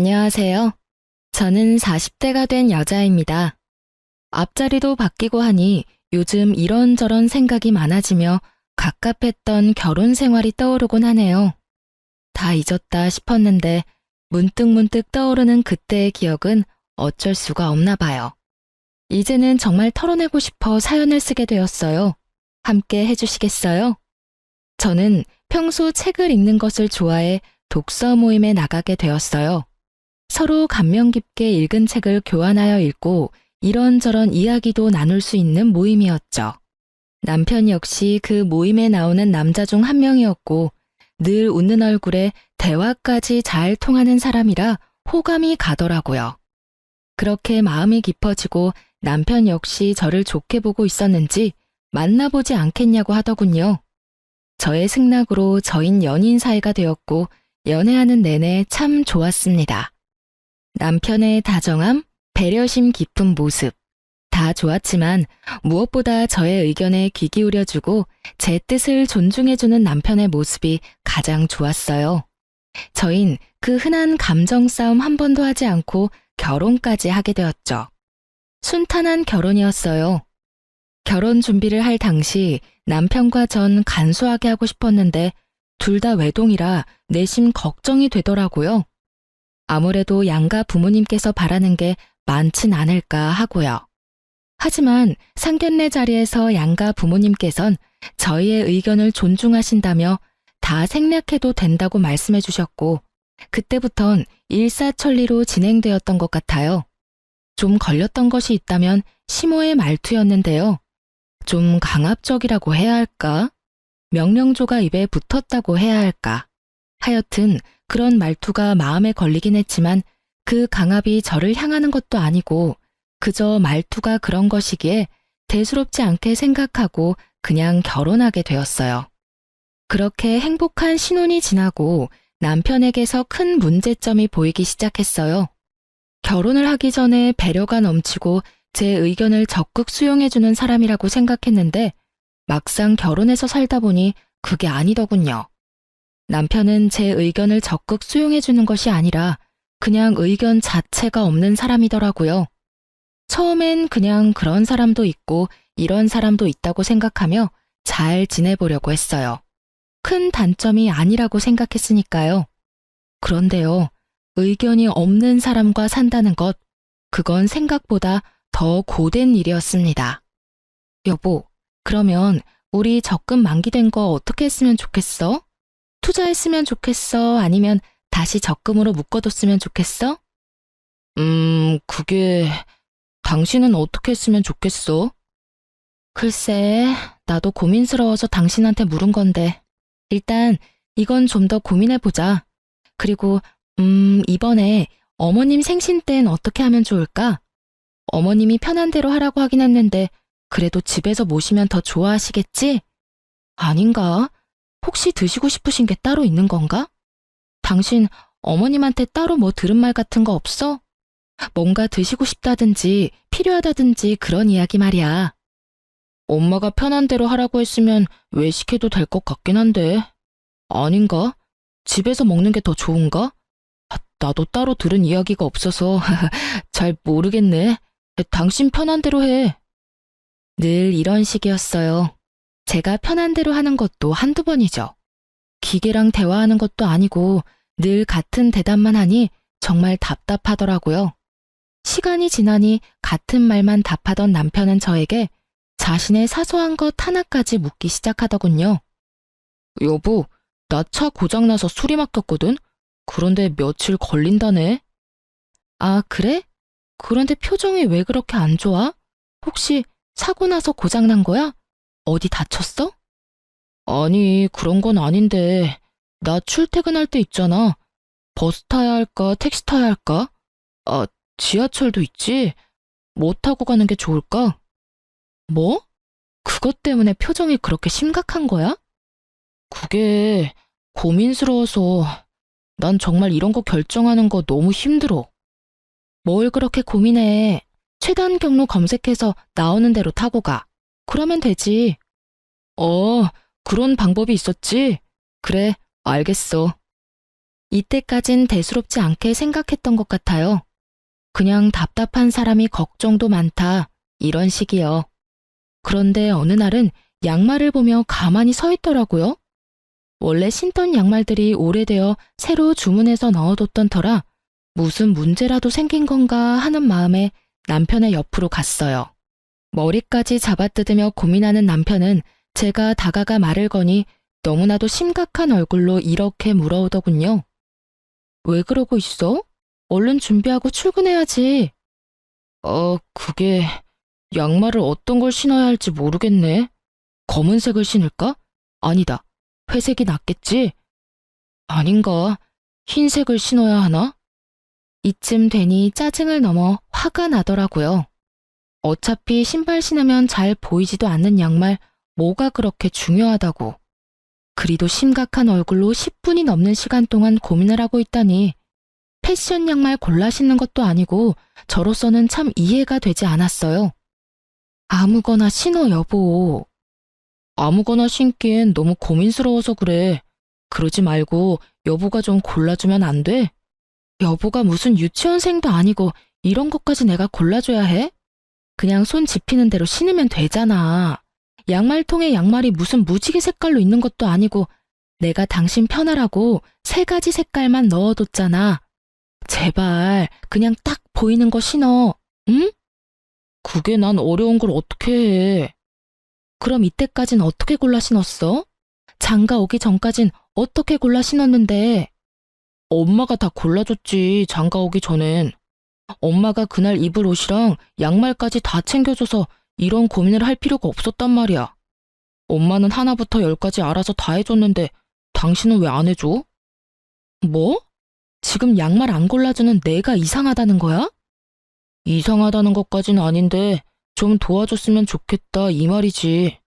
안녕하세요. 저는 40대가 된 여자입니다. 앞자리도 바뀌고 하니 요즘 이런저런 생각이 많아지며 갑갑했던 결혼 생활이 떠오르곤 하네요. 다 잊었다 싶었는데 문득문득 떠오르는 그때의 기억은 어쩔 수가 없나 봐요. 이제는 정말 털어내고 싶어 사연을 쓰게 되었어요. 함께 해주시겠어요? 저는 평소 책을 읽는 것을 좋아해 독서 모임에 나가게 되었어요. 서로 감명 깊게 읽은 책을 교환하여 읽고 이런저런 이야기도 나눌 수 있는 모임이었죠. 남편 역시 그 모임에 나오는 남자 중 한 명이었고 늘 웃는 얼굴에 대화까지 잘 통하는 사람이라 호감이 가더라고요. 그렇게 마음이 깊어지고 남편 역시 저를 좋게 보고 있었는지 만나보지 않겠냐고 하더군요. 저의 승낙으로 저흰 연인 사이가 되었고 연애하는 내내 참 좋았습니다. 남편의 다정함, 배려심 깊은 모습, 다 좋았지만 무엇보다 저의 의견에 귀 기울여주고 제 뜻을 존중해주는 남편의 모습이 가장 좋았어요. 저흰 그 흔한 감정 싸움 한 번도 하지 않고 결혼까지 하게 되었죠. 순탄한 결혼이었어요. 결혼 준비를 할 당시 남편과 전 간소하게 하고 싶었는데 둘 다 외동이라 내심 걱정이 되더라고요. 아무래도 양가 부모님께서 바라는 게 많진 않을까 하고요. 하지만 상견례 자리에서 양가 부모님께선 저희의 의견을 존중하신다며 다 생략해도 된다고 말씀해 주셨고 그때부턴 일사천리로 진행되었던 것 같아요. 좀 걸렸던 것이 있다면 시모의 말투였는데요. 좀 강압적이라고 해야 할까? 명령조가 입에 붙었다고 해야 할까? 하여튼 그런 말투가 마음에 걸리긴 했지만 그 강압이 저를 향하는 것도 아니고 그저 말투가 그런 것이기에 대수롭지 않게 생각하고 그냥 결혼하게 되었어요. 그렇게 행복한 신혼이 지나고 남편에게서 큰 문제점이 보이기 시작했어요. 결혼을 하기 전에 배려가 넘치고 제 의견을 적극 수용해주는 사람이라고 생각했는데 막상 결혼해서 살다 보니 그게 아니더군요. 남편은 제 의견을 적극 수용해주는 것이 아니라 그냥 의견 자체가 없는 사람이더라고요. 처음엔 그냥 그런 사람도 있고 이런 사람도 있다고 생각하며 잘 지내보려고 했어요. 큰 단점이 아니라고 생각했으니까요. 그런데요, 의견이 없는 사람과 산다는 것, 그건 생각보다 더 고된 일이었습니다. 여보, 그러면 우리 적금 만기된 거 어떻게 했으면 좋겠어? 투자했으면 좋겠어? 아니면 다시 적금으로 묶어뒀으면 좋겠어? 그게 당신은 어떻게 했으면 좋겠어? 글쎄, 나도 고민스러워서 당신한테 물은 건데 일단 이건 좀 더 고민해보자. 그리고 이번에 어머님 생신 땐 어떻게 하면 좋을까? 어머님이 편한 대로 하라고 하긴 했는데 그래도 집에서 모시면 더 좋아하시겠지? 아닌가? 혹시 드시고 싶으신 게 따로 있는 건가? 당신 어머님한테 따로 뭐 들은 말 같은 거 없어? 뭔가 드시고 싶다든지 필요하다든지 그런 이야기 말이야. 엄마가 편한 대로 하라고 했으면 외식해도 될 것 같긴 한데. 아닌가? 집에서 먹는 게 더 좋은가? 나도 따로 들은 이야기가 없어서 잘 모르겠네. 당신 편한 대로 해. 늘 이런 식이었어요. 제가 편한 대로 하는 것도 한두 번이죠. 기계랑 대화하는 것도 아니고 늘 같은 대답만 하니 정말 답답하더라고요. 시간이 지나니 같은 말만 답하던 남편은 저에게 자신의 사소한 것 하나까지 묻기 시작하더군요. 여보, 나 차 고장나서 수리 맡겼거든? 그런데 며칠 걸린다네. 아, 그래? 그런데 표정이 왜 그렇게 안 좋아? 혹시 사고 나서 고장난 거야? 어디 다쳤어? 아니, 그런 건 아닌데. 나 출퇴근할 때 있잖아. 버스 타야 할까, 택시 타야 할까? 아, 지하철도 있지? 뭐 타고 가는 게 좋을까? 뭐? 그것 때문에 표정이 그렇게 심각한 거야? 그게 고민스러워서 난 정말 이런 거 결정하는 거 너무 힘들어. 뭘 그렇게 고민해. 최단 경로 검색해서 나오는 대로 타고 가. 그러면 되지. 그런 방법이 있었지? 그래, 알겠어. 이때까진 대수롭지 않게 생각했던 것 같아요. 그냥 답답한 사람이 걱정도 많다, 이런 식이요. 그런데 어느 날은 양말을 보며 가만히 서 있더라고요. 원래 신던 양말들이 오래되어 새로 주문해서 넣어뒀던 터라 무슨 문제라도 생긴 건가 하는 마음에 남편의 옆으로 갔어요. 머리까지 잡아뜯으며 고민하는 남편은 제가 다가가 말을 거니 너무나도 심각한 얼굴로 이렇게 물어오더군요. 왜 그러고 있어? 얼른 준비하고 출근해야지. 그게 양말을 어떤 걸 신어야 할지 모르겠네. 검은색을 신을까? 아니다. 회색이 낫겠지? 아닌가? 흰색을 신어야 하나? 이쯤 되니 짜증을 넘어 화가 나더라고요. 어차피 신발 신으면 잘 보이지도 않는 양말 뭐가 그렇게 중요하다고. 그리도 심각한 얼굴로 10분이 넘는 시간 동안 고민을 하고 있다니 패션 양말 골라 신는 것도 아니고 저로서는 참 이해가 되지 않았어요. 아무거나 신어 여보. 아무거나 신기엔 너무 고민스러워서 그래. 그러지 말고 여보가 좀 골라주면 안 돼? 여보가 무슨 유치원생도 아니고 이런 것까지 내가 골라줘야 해? 그냥 손 집히는 대로 신으면 되잖아. 양말통에 양말이 무슨 무지개 색깔로 있는 것도 아니고 내가 당신 편하라고 3가지 색깔만 넣어뒀잖아. 제발 그냥 딱 보이는 거 신어. 응? 그게 난 어려운 걸 어떻게 해. 그럼 이때까진 어떻게 골라 신었어? 장가 오기 전까진 어떻게 골라 신었는데? 엄마가 다 골라줬지, 장가 오기 전엔. 엄마가 그날 입을 옷이랑 양말까지 다 챙겨줘서 이런 고민을 할 필요가 없었단 말이야. 엄마는 하나부터 10까지 알아서 다 해줬는데 당신은 왜 안 해줘? 뭐? 지금 양말 안 골라주는 내가 이상하다는 거야? 이상하다는 것까진 아닌데 좀 도와줬으면 좋겠다 이 말이지.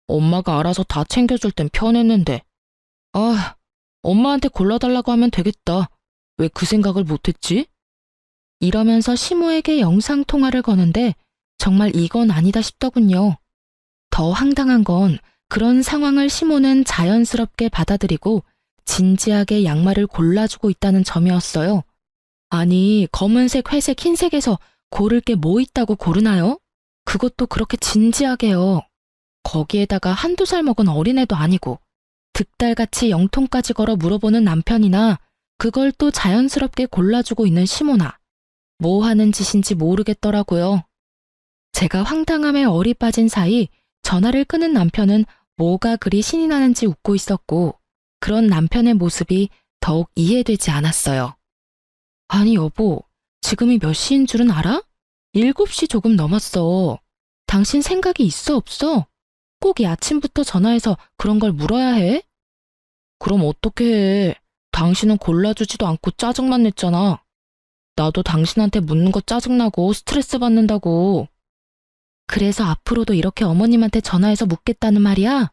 엄마가 알아서 다 챙겨줄 땐 편했는데. 엄마한테 골라달라고 하면 되겠다. 왜 그 생각을 못했지? 이러면서 시모에게 영상통화를 거는데 정말 이건 아니다 싶더군요. 더 황당한 건 그런 상황을 시모는 자연스럽게 받아들이고 진지하게 양말을 골라주고 있다는 점이었어요. 아니, 검은색, 회색, 흰색에서 고를 게 뭐 있다고 고르나요? 그것도 그렇게 진지하게요. 거기에다가 1~2살 먹은 어린애도 아니고 득달같이 영통까지 걸어 물어보는 남편이나 그걸 또 자연스럽게 골라주고 있는 시모나. 뭐 하는 짓인지 모르겠더라고요. 제가 황당함에 얼이 빠진 사이 전화를 끊은 남편은 뭐가 그리 신이 나는지 웃고 있었고 그런 남편의 모습이 더욱 이해되지 않았어요. 아니 여보, 지금이 몇 시인 줄은 알아? 7시 조금 넘었어. 당신 생각이 있어 없어? 꼭 이 아침부터 전화해서 그런 걸 물어야 해? 그럼 어떻게 해? 당신은 골라주지도 않고 짜증만 냈잖아. 나도 당신한테 묻는 거 짜증나고 스트레스 받는다고. 그래서 앞으로도 이렇게 어머님한테 전화해서 묻겠다는 말이야?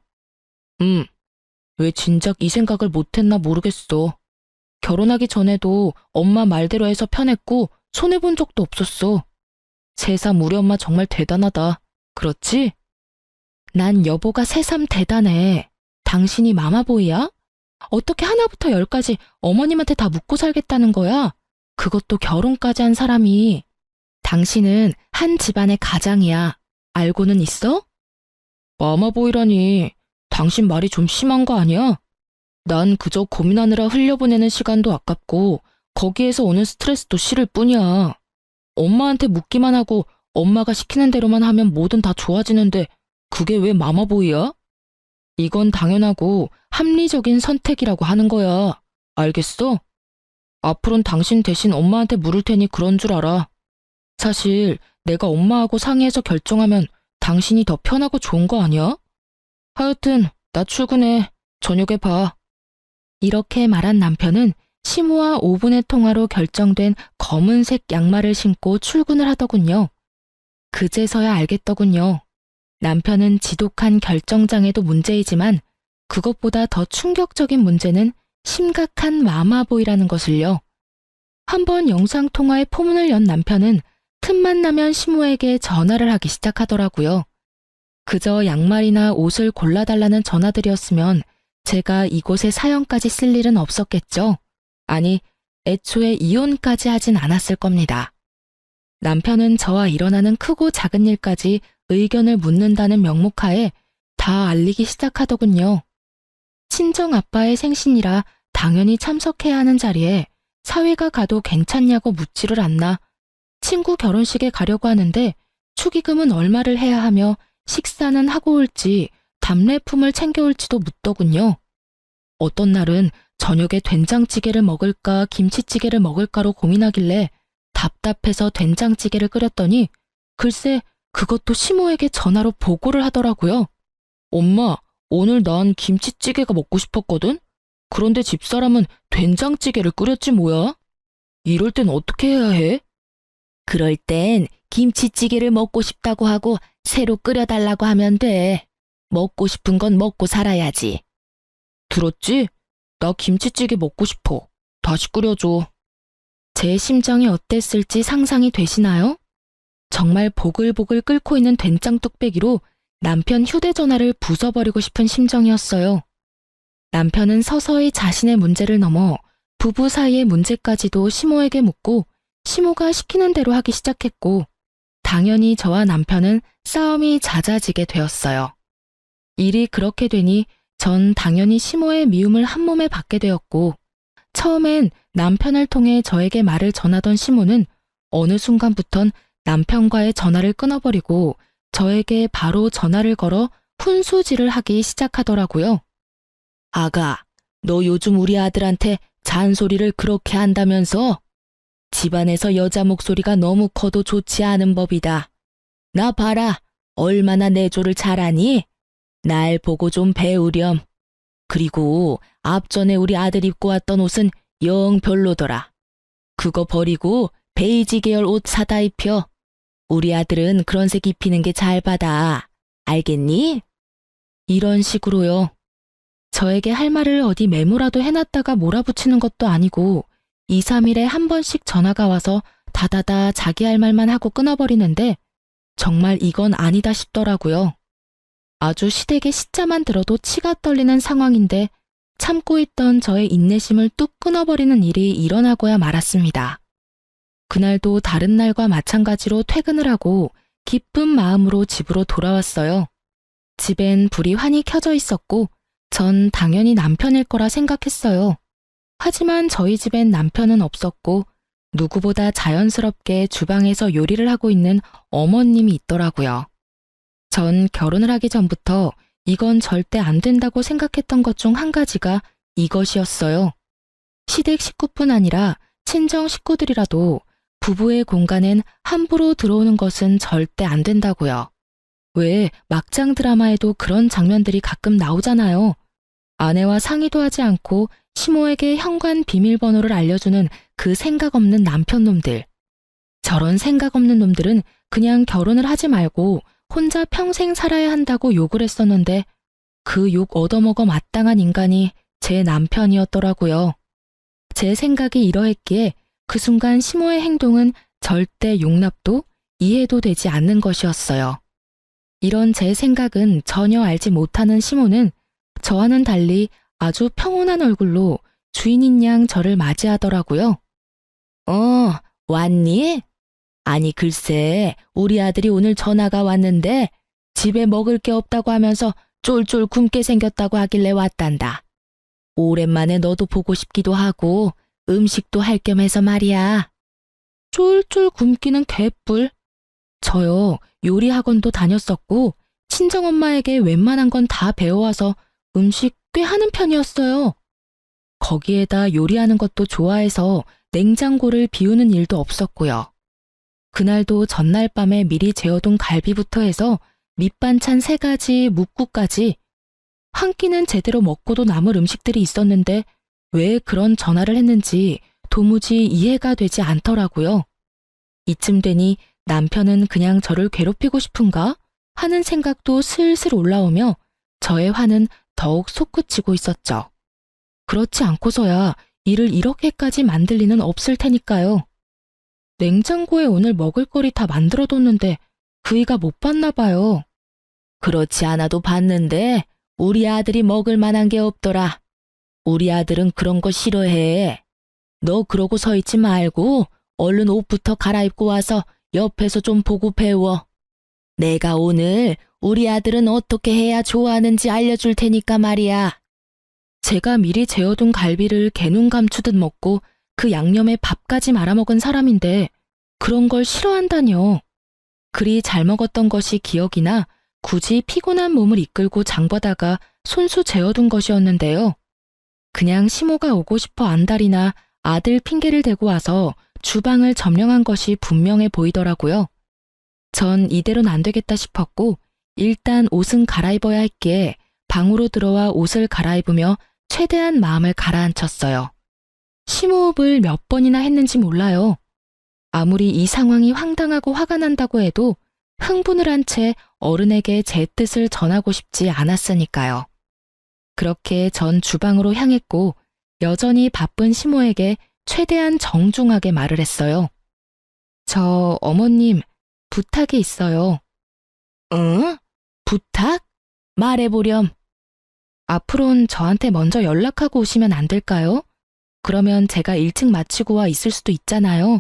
왜 진작 이 생각을 못했나 모르겠어. 결혼하기 전에도 엄마 말대로 해서 편했고 손해본 적도 없었어. 새삼 우리 엄마 정말 대단하다. 그렇지? 난 여보가 새삼 대단해. 당신이 마마보이야? 어떻게 하나부터 10까지 어머님한테 다 묻고 살겠다는 거야? 그것도 결혼까지 한 사람이. 당신은 한 집안의 가장이야. 알고는 있어? 마마보이라니. 당신 말이 좀 심한 거 아니야? 난 그저 고민하느라 흘려보내는 시간도 아깝고 거기에서 오는 스트레스도 싫을 뿐이야. 엄마한테 묻기만 하고 엄마가 시키는 대로만 하면 뭐든 다 좋아지는데 그게 왜 마마보이야? 이건 당연하고 합리적인 선택이라고 하는 거야. 알겠어? 앞으로는 당신 대신 엄마한테 물을 테니 그런 줄 알아. 사실 내가 엄마하고 상의해서 결정하면 당신이 더 편하고 좋은 거 아니야? 하여튼 나 출근해. 저녁에 봐. 이렇게 말한 남편은 시모와 5분의 통화로 결정된 검은색 양말을 신고 출근을 하더군요. 그제서야 알겠더군요. 남편은 지독한 결정장애도 문제이지만 그것보다 더 충격적인 문제는 심각한 마마보이라는 것을요. 한번 영상통화에 포문을 연 남편은 틈만 나면 시모에게 전화를 하기 시작하더라고요. 그저 양말이나 옷을 골라달라는 전화들이었으면 제가 이곳에 사연까지 쓸 일은 없었겠죠. 아니, 애초에 이혼까지 하진 않았을 겁니다. 남편은 저와 일어나는 크고 작은 일까지 의견을 묻는다는 명목하에 다 알리기 시작하더군요. 친정 아빠의 생신이라 당연히 참석해야 하는 자리에 사회가 가도 괜찮냐고 묻지를 않나 친구 결혼식에 가려고 하는데 축의금은 얼마를 해야 하며 식사는 하고 올지 답례품을 챙겨올지도 묻더군요. 어떤 날은 저녁에 된장찌개를 먹을까 김치찌개를 먹을까로 고민하길래 답답해서 된장찌개를 끓였더니 글쎄 그것도 시모에게 전화로 보고를 하더라고요. 엄마, 오늘 난 김치찌개가 먹고 싶었거든? 그런데 집사람은 된장찌개를 끓였지 뭐야? 이럴 땐 어떻게 해야 해? 그럴 땐 김치찌개를 먹고 싶다고 하고 새로 끓여달라고 하면 돼. 먹고 싶은 건 먹고 살아야지. 들었지? 나 김치찌개 먹고 싶어. 다시 끓여줘. 제 심정이 어땠을지 상상이 되시나요? 정말 보글보글 끓고 있는 된장 뚝배기로 남편 휴대전화를 부숴버리고 싶은 심정이었어요. 남편은 서서히 자신의 문제를 넘어 부부 사이의 문제까지도 시모에게 묻고 시모가 시키는 대로 하기 시작했고 당연히 저와 남편은 싸움이 잦아지게 되었어요. 일이 그렇게 되니 전 당연히 시모의 미움을 한몸에 받게 되었고 처음엔 남편을 통해 저에게 말을 전하던 시모는 어느 순간부턴 남편과의 전화를 끊어버리고 저에게 바로 전화를 걸어 훈수질을 하기 시작하더라고요. 아가, 너 요즘 우리 아들한테 잔소리를 그렇게 한다면서? 집안에서 여자 목소리가 너무 커도 좋지 않은 법이다. 나 봐라, 얼마나 내조를 잘하니? 날 보고 좀 배우렴. 그리고 앞전에 우리 아들 입고 왔던 옷은 영 별로더라. 그거 버리고 베이지 계열 옷 사다 입혀. 우리 아들은 그런 색 입히는 게 잘 받아. 알겠니? 이런 식으로요. 저에게 할 말을 어디 메모라도 해놨다가 몰아붙이는 것도 아니고 2, 3일에 한 번씩 전화가 와서 다다다 자기 할 말만 하고 끊어버리는데 정말 이건 아니다 싶더라고요. 아주 시댁의 시자만 들어도 치가 떨리는 상황인데 참고 있던 저의 인내심을 뚝 끊어버리는 일이 일어나고야 말았습니다. 그날도 다른 날과 마찬가지로 퇴근을 하고 기쁜 마음으로 집으로 돌아왔어요. 집엔 불이 환히 켜져 있었고 전 당연히 남편일 거라 생각했어요. 하지만 저희 집엔 남편은 없었고 누구보다 자연스럽게 주방에서 요리를 하고 있는 어머님이 있더라고요. 전 결혼을 하기 전부터 이건 절대 안 된다고 생각했던 것 중 한 가지가 이것이었어요. 시댁 식구뿐 아니라 친정 식구들이라도 부부의 공간엔 함부로 들어오는 것은 절대 안 된다고요. 왜 막장 드라마에도 그런 장면들이 가끔 나오잖아요. 아내와 상의도 하지 않고 시모에게 현관 비밀번호를 알려주는 그 생각 없는 남편놈들. 저런 생각 없는 놈들은 그냥 결혼을 하지 말고 혼자 평생 살아야 한다고 욕을 했었는데 그 욕 얻어먹어 마땅한 인간이 제 남편이었더라고요. 제 생각이 이러했기에 그 순간 시모의 행동은 절대 용납도 이해도 되지 않는 것이었어요. 이런 제 생각은 전혀 알지 못하는 시모는 저와는 달리 아주 평온한 얼굴로 주인인 양 저를 맞이하더라고요. 왔니? 아니 글쎄 우리 아들이 오늘 전화가 왔는데 집에 먹을 게 없다고 하면서 쫄쫄 굶게 생겼다고 하길래 왔단다. 오랜만에 너도 보고 싶기도 하고 음식도 할 겸 해서 말이야. 쫄쫄 굶기는 개뿔. 저요 요리 학원도 다녔었고 친정엄마에게 웬만한 건 다 배워와서 음식 꽤 하는 편이었어요. 거기에다 요리하는 것도 좋아해서 냉장고를 비우는 일도 없었고요. 그날도 전날 밤에 미리 재워둔 갈비부터 해서 밑반찬 3가지, 묵국까지 한 끼는 제대로 먹고도 남을 음식들이 있었는데 왜 그런 전화를 했는지 도무지 이해가 되지 않더라고요. 이쯤 되니 남편은 그냥 저를 괴롭히고 싶은가 하는 생각도 슬슬 올라오며 저의 화는 더욱 솟구치고 있었죠. 그렇지 않고서야 일을 이렇게까지 만들 리는 없을 테니까요. 냉장고에 오늘 먹을거리 다 만들어뒀는데 그이가 못 봤나 봐요. 그렇지 않아도 봤는데 우리 아들이 먹을 만한 게 없더라. 우리 아들은 그런 거 싫어해. 너 그러고 서 있지 말고 얼른 옷부터 갈아입고 와서 옆에서 좀 보고 배워. 내가 오늘 우리 아들은 어떻게 해야 좋아하는지 알려줄 테니까 말이야. 제가 미리 재워둔 갈비를 개눈 감추듯 먹고 그 양념에 밥까지 말아먹은 사람인데 그런 걸 싫어한다뇨. 그리 잘 먹었던 것이 기억이 나 굳이 피곤한 몸을 이끌고 장보다가 손수 재워둔 것이었는데요. 그냥 시모가 오고 싶어 안달이나 아들 핑계를 대고 와서 주방을 점령한 것이 분명해 보이더라고요. 전 이대로는 안 되겠다 싶었고 일단 옷은 갈아입어야 했기에 방으로 들어와 옷을 갈아입으며 최대한 마음을 가라앉혔어요. 심호흡을 몇 번이나 했는지 몰라요. 아무리 이 상황이 황당하고 화가 난다고 해도 흥분을 한 채 어른에게 제 뜻을 전하고 싶지 않았으니까요. 그렇게 전 주방으로 향했고 여전히 바쁜 시모에게 최대한 정중하게 말을 했어요. 저 어머님 부탁이 있어요. 응? 부탁? 말해보렴. 앞으론 저한테 먼저 연락하고 오시면 안 될까요? 그러면 제가 일찍 마치고 와 있을 수도 있잖아요.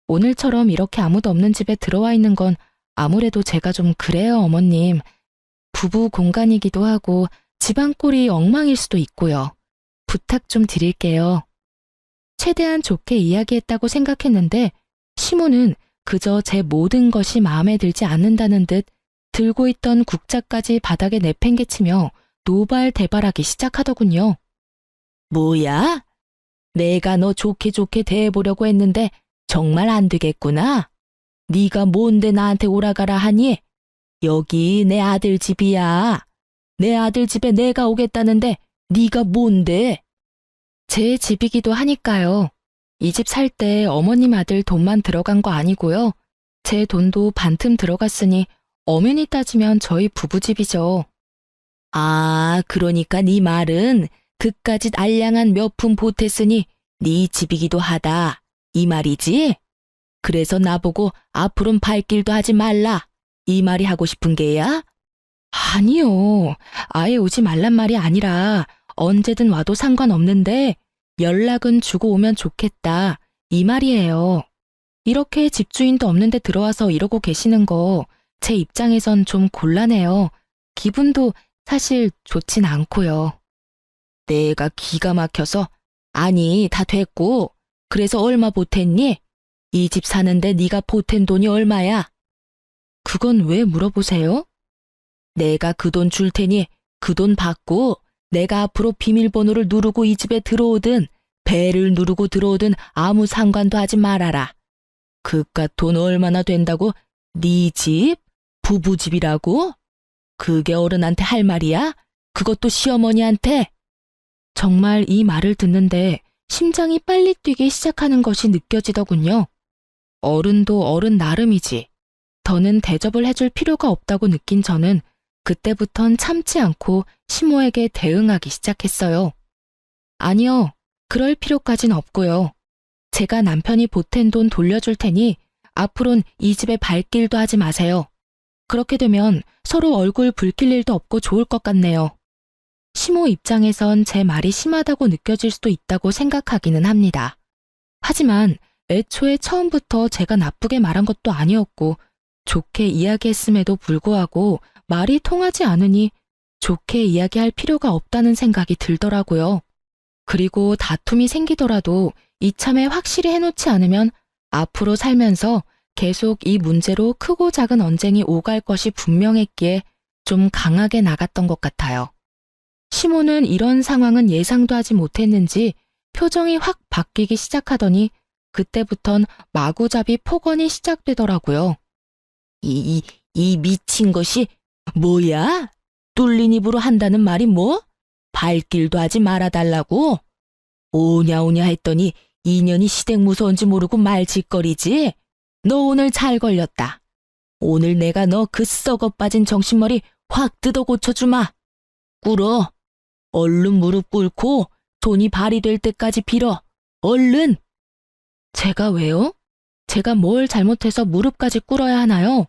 오늘처럼 이렇게 아무도 없는 집에 들어와 있는 건 아무래도 제가 좀 그래요, 어머님. 부부 공간이기도 하고 집안 꼴이 엉망일 수도 있고요. 부탁 좀 드릴게요. 최대한 좋게 이야기했다고 생각했는데 시모는 그저 제 모든 것이 마음에 들지 않는다는 듯 들고 있던 국자까지 바닥에 내팽개치며 노발대발하기 시작하더군요. 뭐야? 내가 너 좋게 좋게 대해보려고 했는데 정말 안 되겠구나. 네가 뭔데 나한테 오라가라 하니? 여기 내 아들 집이야. 내 아들 집에 내가 오겠다는데 네가 뭔데? 제 집이기도 하니까요. 이 집 살 때 어머님 아들 돈만 들어간 거 아니고요. 제 돈도 반틈 들어갔으니 엄연히 따지면 저희 부부집이죠. 아, 그러니까 네 말은 그까짓 알량한 몇 푼 보탰으니 네 집이기도 하다. 이 말이지? 그래서 나보고 앞으로는 발길도 하지 말라. 이 말이 하고 싶은 게야? 아니요. 아예 오지 말란 말이 아니라 언제든 와도 상관없는데 연락은 주고 오면 좋겠다. 이 말이에요. 이렇게 집주인도 없는데 들어와서 이러고 계시는 거 제 입장에선 좀 곤란해요. 기분도 사실 좋진 않고요. 내가 기가 막혀서 아니 다 됐고 그래서 얼마 보탰니? 이 집 사는데 네가 보탠 돈이 얼마야? 그건 왜 물어보세요? 내가 그 돈 줄 테니 그 돈 받고 내가 앞으로 비밀번호를 누르고 이 집에 들어오든 배를 누르고 들어오든 아무 상관도 하지 말아라. 그깟 돈 얼마나 된다고? 네 집? 부부집이라고? 그게 어른한테 할 말이야? 그것도 시어머니한테? 정말 이 말을 듣는데 심장이 빨리 뛰기 시작하는 것이 느껴지더군요. 어른도 어른 나름이지. 더는 대접을 해줄 필요가 없다고 느낀 저는 그때부턴 참지 않고 시모에게 대응하기 시작했어요. 아니요, 그럴 필요까진 없고요. 제가 남편이 보탠 돈 돌려줄 테니 앞으론 이 집에 발길도 하지 마세요. 그렇게 되면 서로 얼굴 붉힐 일도 없고 좋을 것 같네요. 시모 입장에선 제 말이 심하다고 느껴질 수도 있다고 생각하기는 합니다. 하지만 애초에 처음부터 제가 나쁘게 말한 것도 아니었고 좋게 이야기했음에도 불구하고 말이 통하지 않으니 좋게 이야기할 필요가 없다는 생각이 들더라고요. 그리고 다툼이 생기더라도 이참에 확실히 해놓지 않으면 앞으로 살면서 계속 이 문제로 크고 작은 언쟁이 오갈 것이 분명했기에 좀 강하게 나갔던 것 같아요. 시모는 이런 상황은 예상도 하지 못했는지 표정이 확 바뀌기 시작하더니 그때부턴 마구잡이 폭언이 시작되더라고요. 이 미친 것이 뭐야? 뚫린 입으로 한다는 말이 뭐? 발길도 하지 말아달라고? 오냐오냐 했더니 인연이 시댁 무서운지 모르고 말짓거리지? 너 오늘 잘 걸렸다. 오늘 내가 너 그 썩어 빠진 정신머리 확 뜯어 고쳐주마. 꿇어. 얼른 무릎 꿇고 돈이 발휘될 때까지 빌어. 얼른. 제가 왜요? 제가 뭘 잘못해서 무릎까지 꿇어야 하나요?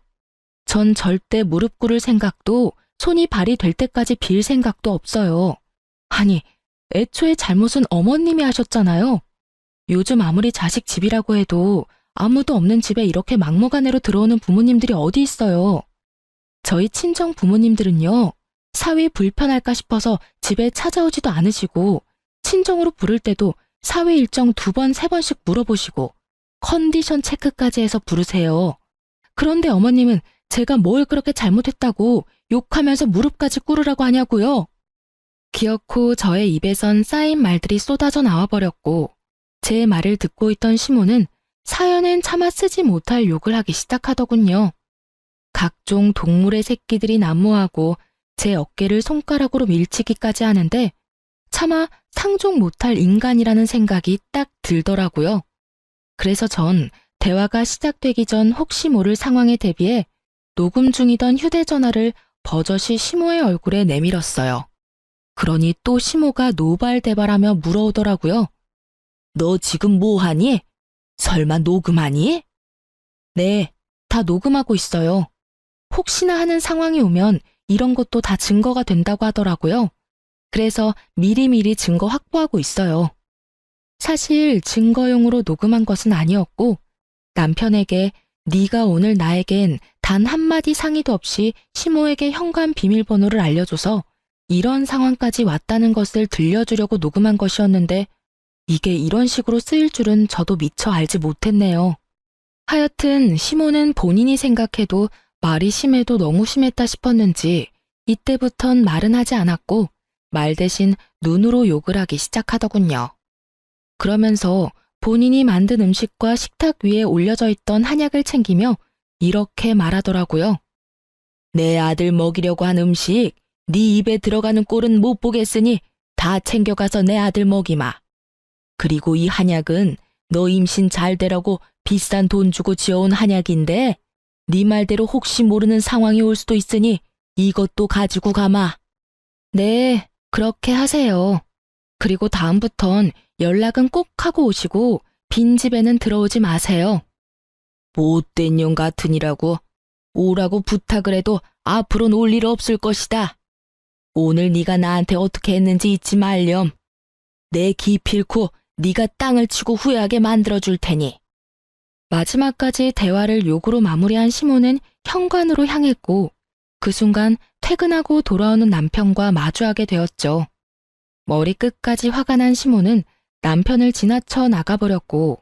전 절대 무릎 꿇을 생각도 손이 발휘될 때까지 빌 생각도 없어요. 아니, 애초에 잘못은 어머님이 하셨잖아요. 요즘 아무리 자식 집이라고 해도 아무도 없는 집에 이렇게 막무가내로 들어오는 부모님들이 어디 있어요. 저희 친정 부모님들은요, 사위 불편할까 싶어서 집에 찾아오지도 않으시고, 친정으로 부를 때도 사위 일정 2번, 3번씩 물어보시고, 컨디션 체크까지 해서 부르세요. 그런데 어머님은 제가 뭘 그렇게 잘못했다고 욕하면서 무릎까지 꿇으라고 하냐고요. 기어코 저의 입에선 쌓인 말들이 쏟아져 나와버렸고, 제 말을 듣고 있던 시모는 사연엔 차마 쓰지 못할 욕을 하기 시작하더군요. 각종 동물의 새끼들이 난무하고 제 어깨를 손가락으로 밀치기까지 하는데 차마 상종 못할 인간이라는 생각이 딱 들더라고요. 그래서 전 대화가 시작되기 전 혹시 모를 상황에 대비해 녹음 중이던 휴대전화를 버젓이 시모의 얼굴에 내밀었어요. 그러니 또 시모가 노발대발하며 물어오더라고요. 너 지금 뭐 하니? 설마 녹음하니? 네, 다 녹음하고 있어요. 혹시나 하는 상황이 오면 이런 것도 다 증거가 된다고 하더라고요. 그래서 미리미리 증거 확보하고 있어요. 사실 증거용으로 녹음한 것은 아니었고 남편에게 네가 오늘 나에겐 단 한마디 상의도 없이 시모에게 현관 비밀번호를 알려줘서 이런 상황까지 왔다는 것을 들려주려고 녹음한 것이었는데 이게 이런 식으로 쓰일 줄은 저도 미처 알지 못했네요. 하여튼 시모는 본인이 생각해도 말이 심해도 너무 심했다 싶었는지 이때부턴 말은 하지 않았고 말 대신 눈으로 욕을 하기 시작하더군요. 그러면서 본인이 만든 음식과 식탁 위에 올려져 있던 한약을 챙기며 이렇게 말하더라고요. 내 아들 먹이려고 한 음식 네 입에 들어가는 꼴은 못 보겠으니 다 챙겨가서 내 아들 먹이마. 그리고 이 한약은 너 임신 잘 되라고 비싼 돈 주고 지어온 한약인데 네 말대로 혹시 모르는 상황이 올 수도 있으니 이것도 가지고 가마. 네, 그렇게 하세요. 그리고 다음부턴 연락은 꼭 하고 오시고 빈집에는 들어오지 마세요. 못된 년 같으니라고 오라고 부탁을 해도 앞으로는 올 일 없을 것이다. 오늘 네가 나한테 어떻게 했는지 잊지 말렴. 내 기필코 네가 땅을 치고 후회하게 만들어줄 테니. 마지막까지 대화를 욕으로 마무리한 시모는 현관으로 향했고 그 순간 퇴근하고 돌아오는 남편과 마주하게 되었죠. 머리끝까지 화가 난 시모는 남편을 지나쳐 나가버렸고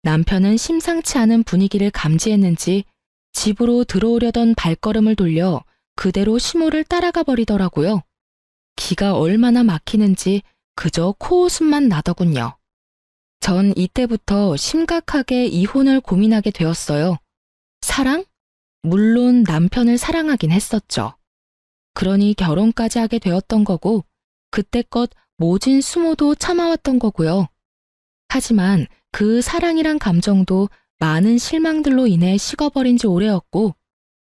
남편은 심상치 않은 분위기를 감지했는지 집으로 들어오려던 발걸음을 돌려 그대로 시모를 따라가 버리더라고요. 기가 얼마나 막히는지 그저 코웃음만 나더군요. 전 이때부터 심각하게 이혼을 고민하게 되었어요. 사랑? 물론 남편을 사랑하긴 했었죠. 그러니 결혼까지 하게 되었던 거고 그때껏 모진 수모도 참아왔던 거고요. 하지만 그 사랑이란 감정도 많은 실망들로 인해 식어버린 지 오래였고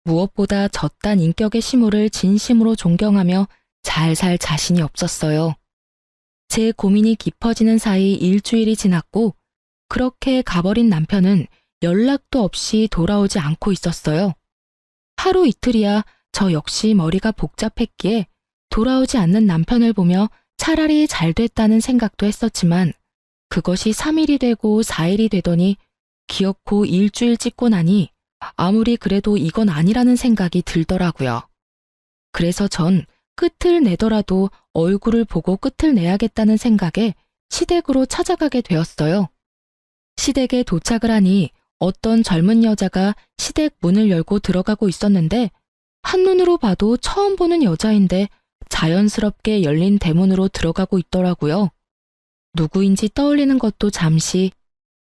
무엇보다 저딴 인격의 시모를 진심으로 존경하며 잘 살 자신이 없었어요. 제 고민이 깊어지는 사이 일주일이 지났고 그렇게 가버린 남편은 연락도 없이 돌아오지 않고 있었어요. 하루 이틀이야 저 역시 머리가 복잡했기에 돌아오지 않는 남편을 보며 차라리 잘 됐다는 생각도 했었지만 그것이 3일이 되고 4일이 되더니 기어코 일주일 찍고 나니 아무리 그래도 이건 아니라는 생각이 들더라고요. 그래서 전 끝을 내더라도 얼굴을 보고 끝을 내야겠다는 생각에 시댁으로 찾아가게 되었어요. 시댁에 도착을 하니 어떤 젊은 여자가 시댁 문을 열고 들어가고 있었는데 한눈으로 봐도 처음 보는 여자인데 자연스럽게 열린 대문으로 들어가고 있더라고요. 누구인지 떠올리는 것도 잠시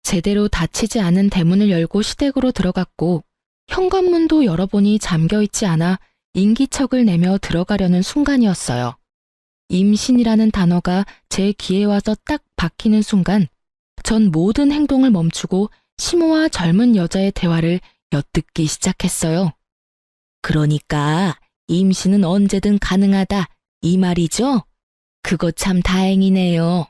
제대로 닫히지 않은 대문을 열고 시댁으로 들어갔고 현관문도 열어보니 잠겨있지 않아 인기척을 내며 들어가려는 순간이었어요. 임신이라는 단어가 제 귀에 와서 딱 박히는 순간 전 모든 행동을 멈추고 시모와 젊은 여자의 대화를 엿듣기 시작했어요. 그러니까 임신은 언제든 가능하다 이 말이죠? 그거 참 다행이네요.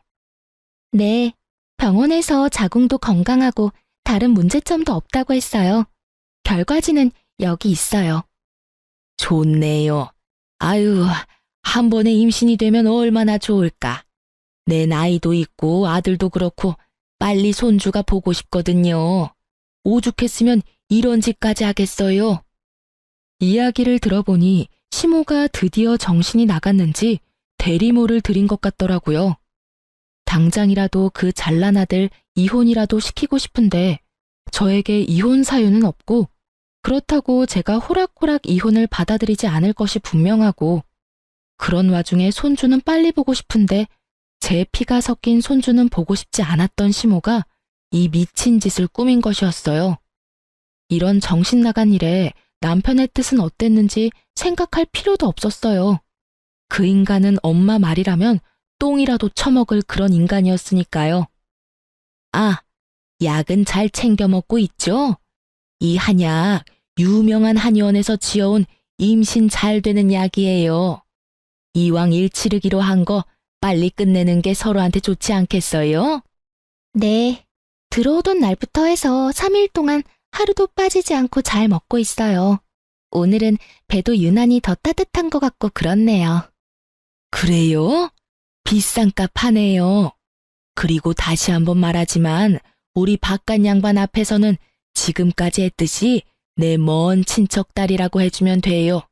네, 병원에서 자궁도 건강하고 다른 문제점도 없다고 했어요. 결과지는 여기 있어요. 좋네요. 아유, 한 번에 임신이 되면 얼마나 좋을까. 내 나이도 있고 아들도 그렇고 빨리 손주가 보고 싶거든요. 오죽했으면 이런 짓까지 하겠어요. 이야기를 들어보니 시모가 드디어 정신이 나갔는지 대리모를 들인 것 같더라고요. 당장이라도 그 잘난 아들 이혼이라도 시키고 싶은데 저에게 이혼 사유는 없고 그렇다고 제가 호락호락 이혼을 받아들이지 않을 것이 분명하고 그런 와중에 손주는 빨리 보고 싶은데 제 피가 섞인 손주는 보고 싶지 않았던 시모가 이 미친 짓을 꾸민 것이었어요. 이런 정신 나간 일에 남편의 뜻은 어땠는지 생각할 필요도 없었어요. 그 인간은 엄마 말이라면 똥이라도 처먹을 그런 인간이었으니까요. 아, 약은 잘 챙겨 먹고 있죠? 이 한약 유명한 한의원에서 지어온 임신 잘 되는 약이에요. 이왕 일 치르기로 한 거 빨리 끝내는 게 서로한테 좋지 않겠어요? 네, 들어오던 날부터 해서 3일 동안 하루도 빠지지 않고 잘 먹고 있어요. 오늘은 배도 유난히 더 따뜻한 것 같고 그렇네요. 그래요? 비싼 값 하네요. 그리고 다시 한번 말하지만 우리 바깥 양반 앞에서는 지금까지 했듯이 내 먼 친척 딸이라고 해주면 돼요.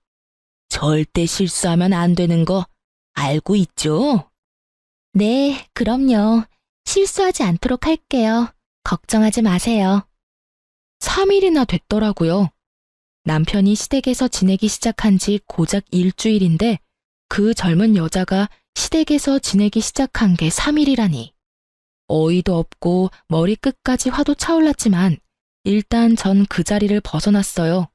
절대 실수하면 안 되는 거 알고 있죠? 네, 그럼요. 실수하지 않도록 할게요. 걱정하지 마세요. 3일이나 됐더라고요. 남편이 시댁에서 지내기 시작한 지 고작 일주일인데 그 젊은 여자가 시댁에서 지내기 시작한 게 3일이라니. 어이도 없고 머리 끝까지 화도 차올랐지만 일단 전 그 자리를 벗어났어요.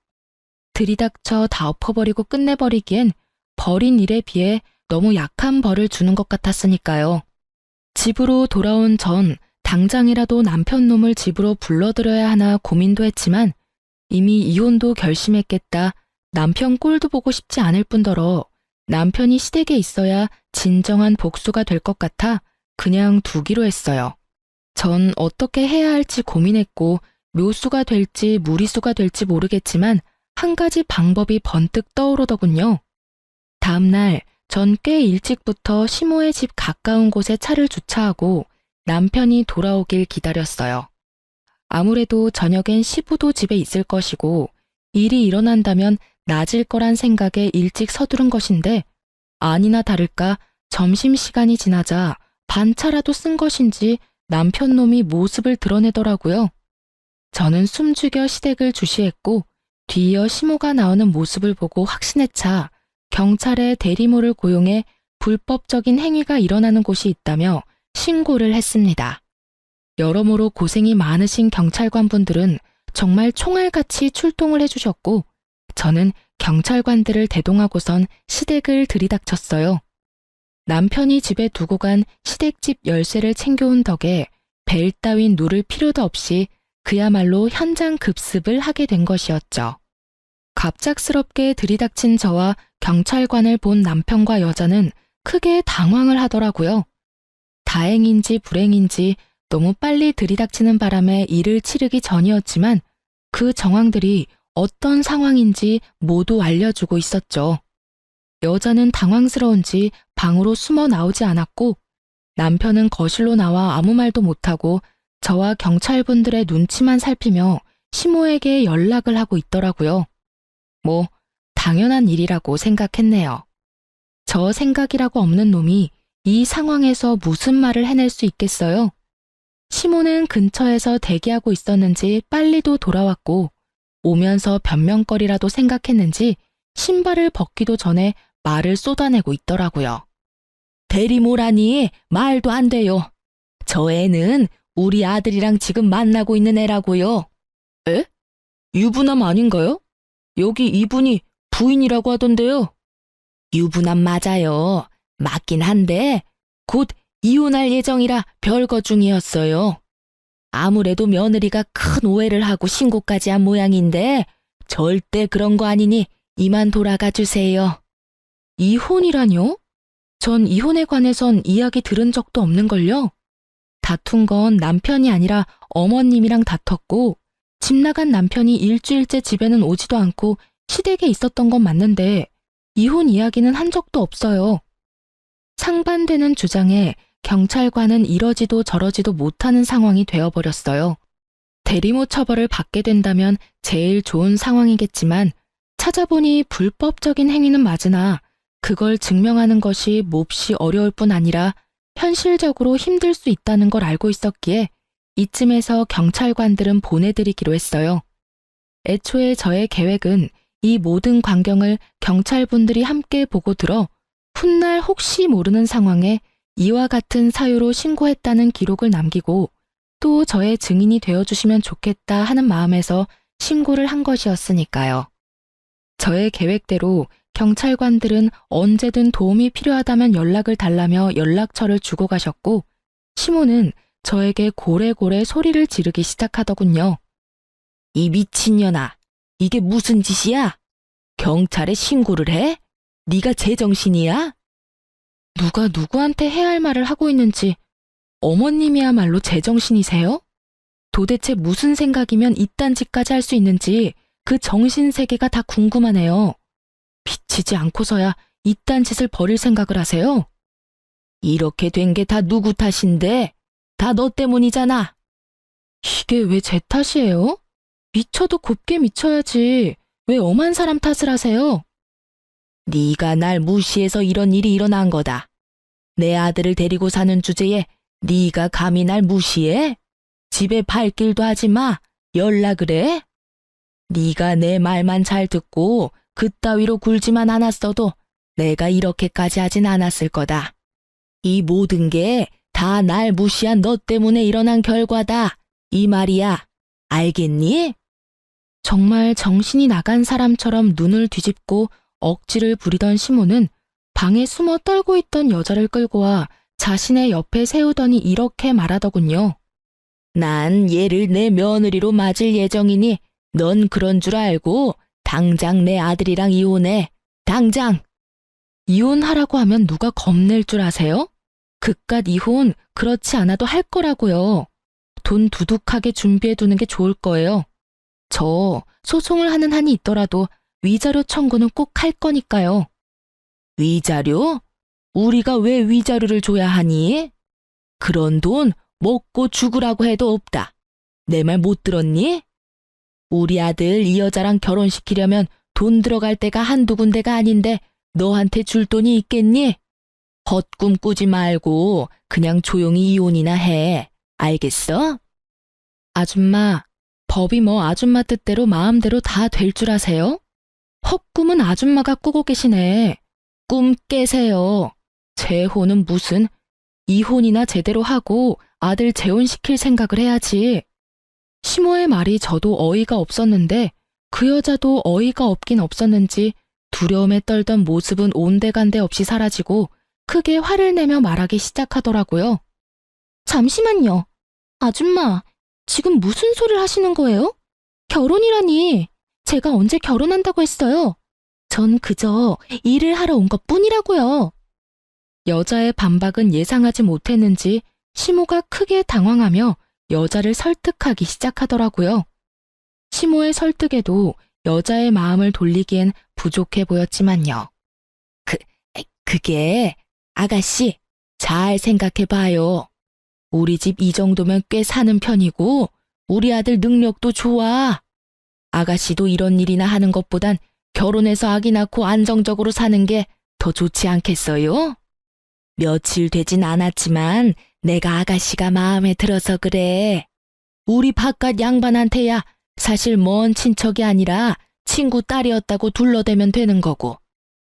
들이닥쳐 다 엎어버리고 끝내버리기엔 벌인 일에 비해 너무 약한 벌을 주는 것 같았으니까요. 집으로 돌아온 전 당장이라도 남편 놈을 집으로 불러들여야 하나 고민도 했지만 이미 이혼도 결심했겠다. 남편 꼴도 보고 싶지 않을 뿐더러 남편이 시댁에 있어야 진정한 복수가 될 것 같아 그냥 두기로 했어요. 전 어떻게 해야 할지 고민했고 묘수가 될지 무리수가 될지 모르겠지만 한 가지 방법이 번뜩 떠오르더군요. 다음날 전 꽤 일찍부터 시모의 집 가까운 곳에 차를 주차하고 남편이 돌아오길 기다렸어요. 아무래도 저녁엔 시부도 집에 있을 것이고 일이 일어난다면 낮일 거란 생각에 일찍 서두른 것인데 아니나 다를까 점심시간이 지나자 반차라도 쓴 것인지 남편 놈이 모습을 드러내더라고요. 저는 숨죽여 시댁을 주시했고 뒤이어 시모가 나오는 모습을 보고 확신에 차 경찰에 대리모를 고용해 불법적인 행위가 일어나는 곳이 있다며 신고를 했습니다. 여러모로 고생이 많으신 경찰관분들은 정말 총알같이 출동을 해주셨고 저는 경찰관들을 대동하고선 시댁을 들이닥쳤어요. 남편이 집에 두고 간 시댁집 열쇠를 챙겨온 덕에 벨 따윈 누를 필요도 없이 그야말로 현장 급습을 하게 된 것이었죠. 갑작스럽게 들이닥친 저와 경찰관을 본 남편과 여자는 크게 당황을 하더라고요. 다행인지 불행인지 너무 빨리 들이닥치는 바람에 일을 치르기 전이었지만 그 정황들이 어떤 상황인지 모두 알려주고 있었죠. 여자는 당황스러운지 방으로 숨어 나오지 않았고 남편은 거실로 나와 아무 말도 못하고 저와 경찰분들의 눈치만 살피며 시모에게 연락을 하고 있더라고요. 뭐 당연한 일이라고 생각했네요. 저 생각이라고 없는 놈이 이 상황에서 무슨 말을 해낼 수 있겠어요? 시모는 근처에서 대기하고 있었는지 빨리도 돌아왔고 오면서 변명거리라도 생각했는지 신발을 벗기도 전에 말을 쏟아내고 있더라고요. 대리모라니 말도 안 돼요. 저 애는 우리 아들이랑 지금 만나고 있는 애라고요. 에? 유부남 아닌가요? 여기 이분이 부인이라고 하던데요. 유부남 맞아요. 맞긴 한데 곧 이혼할 예정이라 별거 중이었어요. 아무래도 며느리가 큰 오해를 하고 신고까지 한 모양인데 절대 그런 거 아니니 이만 돌아가 주세요. 이혼이라뇨? 전 이혼에 관해선 이야기 들은 적도 없는걸요. 다툰 건 남편이 아니라 어머님이랑 다퉜고 집 나간 남편이 일주일째 집에는 오지도 않고 시댁에 있었던 건 맞는데 이혼 이야기는 한 적도 없어요. 상반되는 주장에 경찰관은 이러지도 저러지도 못하는 상황이 되어버렸어요. 대리모 처벌을 받게 된다면 제일 좋은 상황이겠지만 찾아보니 불법적인 행위는 맞으나 그걸 증명하는 것이 몹시 어려울 뿐 아니라 현실적으로 힘들 수 있다는 걸 알고 있었기에 이쯤에서 경찰관들은 보내드리기로 했어요. 애초에 저의 계획은 이 모든 광경을 경찰분들이 함께 보고 들어 훗날 혹시 모르는 상황에 이와 같은 사유로 신고했다는 기록을 남기고 또 저의 증인이 되어주시면 좋겠다 하는 마음에서 신고를 한 것이었으니까요. 저의 계획대로 경찰관들은 언제든 도움이 필요하다면 연락을 달라며 연락처를 주고 가셨고 시모는 저에게 고래고래 소리를 지르기 시작하더군요. 이 미친년아, 이게 무슨 짓이야? 경찰에 신고를 해? 네가 제정신이야? 누가 누구한테 해야 할 말을 하고 있는지 어머님이야말로 제정신이세요? 도대체 무슨 생각이면 이딴 짓까지 할 수 있는지 그 정신세계가 다 궁금하네요. 비치지 않고서야 이딴 짓을 벌일 생각을 하세요? 이렇게 된 게 다 누구 탓인데? 다 너 때문이잖아. 이게 왜 제 탓이에요? 미쳐도 곱게 미쳐야지. 왜 엄한 사람 탓을 하세요? 네가 날 무시해서 이런 일이 일어난 거다. 내 아들을 데리고 사는 주제에 네가 감히 날 무시해? 집에 발길도 하지 마. 연락을 해? 네가 내 말만 잘 듣고 그따위로 굴지만 않았어도 내가 이렇게까지 하진 않았을 거다. 이 모든 게 다 날 무시한 너 때문에 일어난 결과다. 이 말이야. 알겠니? 정말 정신이 나간 사람처럼 눈을 뒤집고 억지를 부리던 시모는 방에 숨어 떨고 있던 여자를 끌고 와 자신의 옆에 세우더니 이렇게 말하더군요. 난 얘를 내 며느리로 맞을 예정이니 넌 그런 줄 알고 당장 내 아들이랑 이혼해. 당장! 이혼하라고 하면 누가 겁낼 줄 아세요? 그깟 이혼 그렇지 않아도 할 거라고요. 돈 두둑하게 준비해두는 게 좋을 거예요. 저 소송을 하는 한이 있더라도 위자료 청구는 꼭 할 거니까요. 위자료? 우리가 왜 위자료를 줘야 하니? 그런 돈 먹고 죽으라고 해도 없다. 내 말 못 들었니? 우리 아들 이 여자랑 결혼시키려면 돈 들어갈 데가 한두 군데가 아닌데 너한테 줄 돈이 있겠니? 헛꿈 꾸지 말고 그냥 조용히 이혼이나 해. 알겠어? 아줌마, 법이 뭐 아줌마 뜻대로 마음대로 다 될 줄 아세요? 헛꿈은 아줌마가 꾸고 계시네. 꿈 깨세요. 재혼은 무슨, 이혼이나 제대로 하고 아들 재혼시킬 생각을 해야지. 시모의 말이 저도 어이가 없었는데 그 여자도 어이가 없긴 없었는지 두려움에 떨던 모습은 온데간데 없이 사라지고 크게 화를 내며 말하기 시작하더라고요. 잠시만요. 아줌마, 지금 무슨 소리를 하시는 거예요? 결혼이라니. 제가 언제 결혼한다고 했어요? 전 그저 일을 하러 온 것뿐이라고요. 여자의 반박은 예상하지 못했는지 시모가 크게 당황하며 여자를 설득하기 시작하더라고요. 시모의 설득에도 여자의 마음을 돌리기엔 부족해 보였지만요. 그게 아가씨 잘 생각해봐요. 우리 집 이 정도면 꽤 사는 편이고 우리 아들 능력도 좋아. 아가씨도 이런 일이나 하는 것보단 결혼해서 아기 낳고 안정적으로 사는 게 더 좋지 않겠어요? 며칠 되진 않았지만 내가 아가씨가 마음에 들어서 그래. 우리 바깥 양반한테야 사실 먼 친척이 아니라 친구 딸이었다고 둘러대면 되는 거고.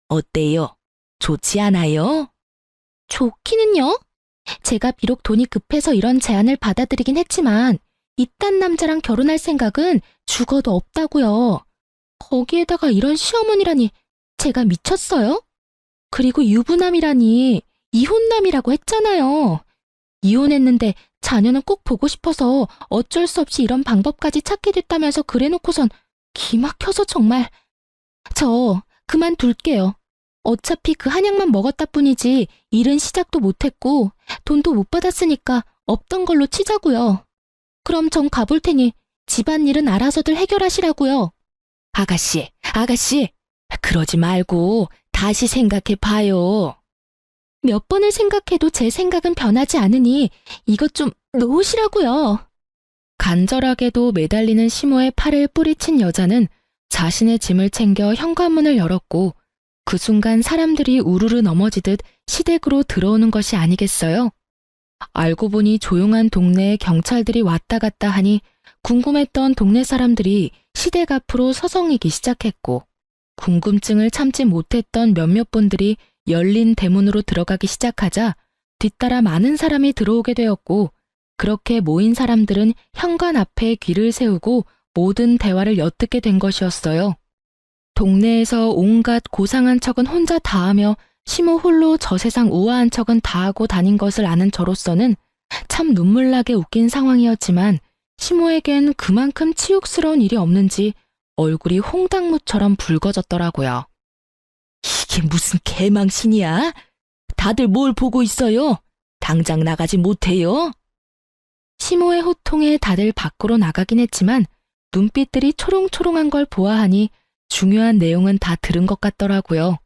어때요? 좋지 않아요? 좋기는요? 제가 비록 돈이 급해서 이런 제안을 받아들이긴 했지만 이딴 남자랑 결혼할 생각은 죽어도 없다고요. 거기에다가 이런 시어머니라니 제가 미쳤어요? 그리고 유부남이라니 이혼남이라고 했잖아요. 이혼했는데 자녀는 꼭 보고 싶어서 어쩔 수 없이 이런 방법까지 찾게 됐다면서 그래놓고선 기막혀서 정말. 저 그만둘게요. 어차피 그 한약만 먹었다 뿐이지 일은 시작도 못했고 돈도 못 받았으니까 없던 걸로 치자고요. 그럼 전 가볼 테니 집안일은 알아서들 해결하시라고요. 아가씨, 그러지 말고 다시 생각해 봐요. 몇 번을 생각해도 제 생각은 변하지 않으니 이것 좀 놓으시라고요. 간절하게도 매달리는 시모의 팔을 뿌리친 여자는 자신의 짐을 챙겨 현관문을 열었고 그 순간 사람들이 우르르 넘어지듯 시댁으로 들어오는 것이 아니겠어요? 알고 보니 조용한 동네에 경찰들이 왔다 갔다 하니 궁금했던 동네 사람들이 시댁 앞으로 서성이기 시작했고 궁금증을 참지 못했던 몇몇 분들이 열린 대문으로 들어가기 시작하자 뒤따라 많은 사람이 들어오게 되었고 그렇게 모인 사람들은 현관 앞에 귀를 세우고 모든 대화를 엿듣게 된 것이었어요. 동네에서 온갖 고상한 척은 혼자 다 하며 시모 홀로 저 세상 우아한 척은 다 하고 다닌 것을 아는 저로서는 참 눈물나게 웃긴 상황이었지만 시모에겐 그만큼 치욕스러운 일이 없는지 얼굴이 홍당무처럼 붉어졌더라고요. 이게 무슨 개망신이야? 다들 뭘 보고 있어요? 당장 나가지 못해요? 시모의 호통에 다들 밖으로 나가긴 했지만 눈빛들이 초롱초롱한 걸 보아하니 중요한 내용은 다 들은 것 같더라고요.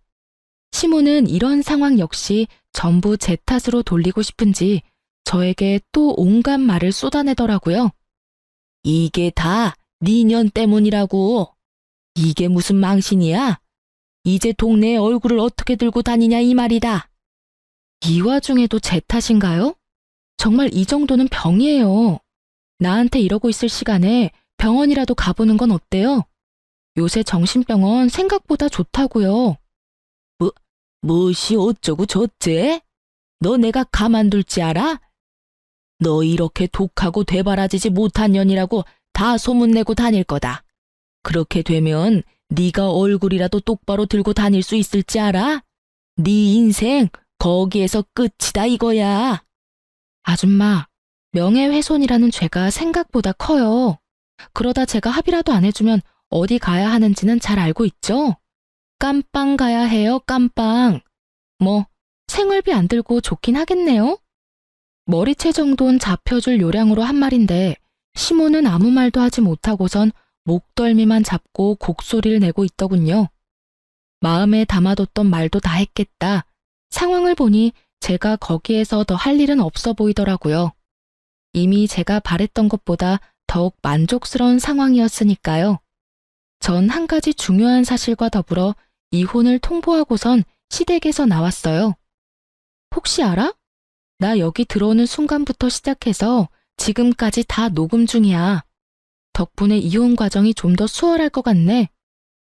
시모는 이런 상황 역시 전부 제 탓으로 돌리고 싶은지 저에게 또 온갖 말을 쏟아내더라고요. 이게 다 니년 때문이라고. 이게 무슨 망신이야? 이제 동네에 얼굴을 어떻게 들고 다니냐 이 말이다. 이 와중에도 제 탓인가요? 정말 이 정도는 병이에요. 나한테 이러고 있을 시간에 병원이라도 가보는 건 어때요? 요새 정신병원 생각보다 좋다고요. 무엇이 어쩌고 저째? 너 내가 가만둘지 알아? 너 이렇게 독하고 되바라지지 못한 년이라고 다 소문내고 다닐 거다. 그렇게 되면 네가 얼굴이라도 똑바로 들고 다닐 수 있을지 알아? 네 인생 거기에서 끝이다 이거야. 아줌마, 명예훼손이라는 죄가 생각보다 커요. 그러다 제가 합의라도 안 해주면 어디 가야 하는지는 잘 알고 있죠? 깜빵 가야 해요, 깜빵. 뭐 생활비 안 들고 좋긴 하겠네요. 머리채 정도는 잡혀줄 요량으로 한 말인데 시모는 아무 말도 하지 못하고선 목덜미만 잡고 곡소리를 내고 있더군요. 마음에 담아뒀던 말도 다 했겠다. 상황을 보니 제가 거기에서 더 할 일은 없어 보이더라고요. 이미 제가 바랬던 것보다 더욱 만족스러운 상황이었으니까요. 전 한 가지 중요한 사실과 더불어 이혼을 통보하고선 시댁에서 나왔어요. 혹시 알아? 나 여기 들어오는 순간부터 시작해서 지금까지 다 녹음 중이야. 덕분에 이혼 과정이 좀 더 수월할 것 같네.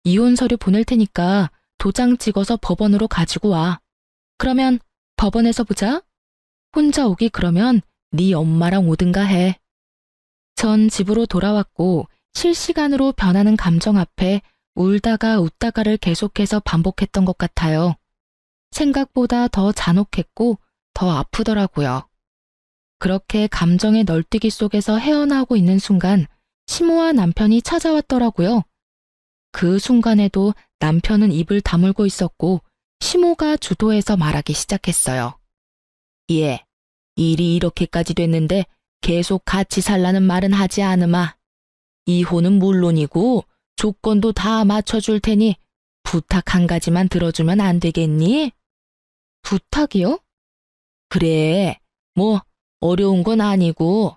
이혼 서류 보낼 테니까 도장 찍어서 법원으로 가지고 와. 그러면 법원에서 보자. 혼자 오기 그러면 네 엄마랑 오든가 해. 전 집으로 돌아왔고 실시간으로 변하는 감정 앞에 울다가 웃다가를 계속해서 반복했던 것 같아요. 생각보다 더 잔혹했고 더 아프더라고요. 그렇게 감정의 널뛰기 속에서 헤어나오고 있는 순간 시모와 남편이 찾아왔더라고요. 그 순간에도 남편은 입을 다물고 있었고 시모가 주도해서 말하기 시작했어요. 예, 일이 이렇게까지 됐는데 계속 같이 살라는 말은 하지 않으마. 이혼은 물론이고 조건도 다 맞춰줄 테니 부탁 한 가지만 들어주면 안 되겠니? 부탁이요? 그래, 뭐 어려운 건 아니고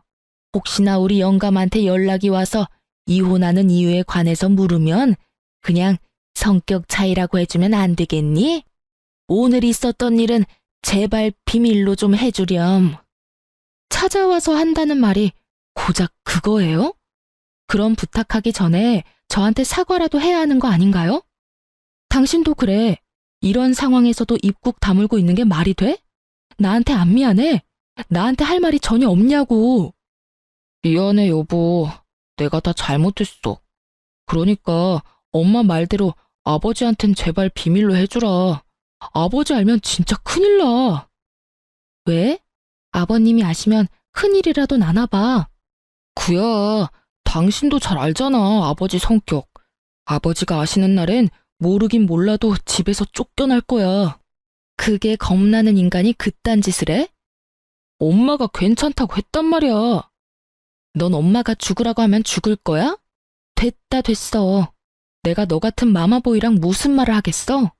혹시나 우리 영감한테 연락이 와서 이혼하는 이유에 관해서 물으면 그냥 성격 차이라고 해주면 안 되겠니? 오늘 있었던 일은 제발 비밀로 좀 해주렴. 찾아와서 한다는 말이 고작 그거예요? 그럼 부탁하기 전에 저한테 사과라도 해야 하는 거 아닌가요? 당신도 그래. 이런 상황에서도 입국 다물고 있는 게 말이 돼? 나한테 안 미안해? 나한테 할 말이 전혀 없냐고. 미안해 여보. 내가 다 잘못했어. 그러니까 엄마 말대로 아버지한텐 제발 비밀로 해주라. 아버지 알면 진짜 큰일 나. 왜? 아버님이 아시면 큰일이라도 나나 봐. 그야, 당신도 잘 알잖아, 아버지 성격. 아버지가 아시는 날엔 모르긴 몰라도 집에서 쫓겨날 거야. 그게 겁나는 인간이 그딴 짓을 해? 엄마가 괜찮다고 했단 말이야. 넌 엄마가 죽으라고 하면 죽을 거야? 됐다 됐어. 내가 너 같은 마마보이랑 무슨 말을 하겠어?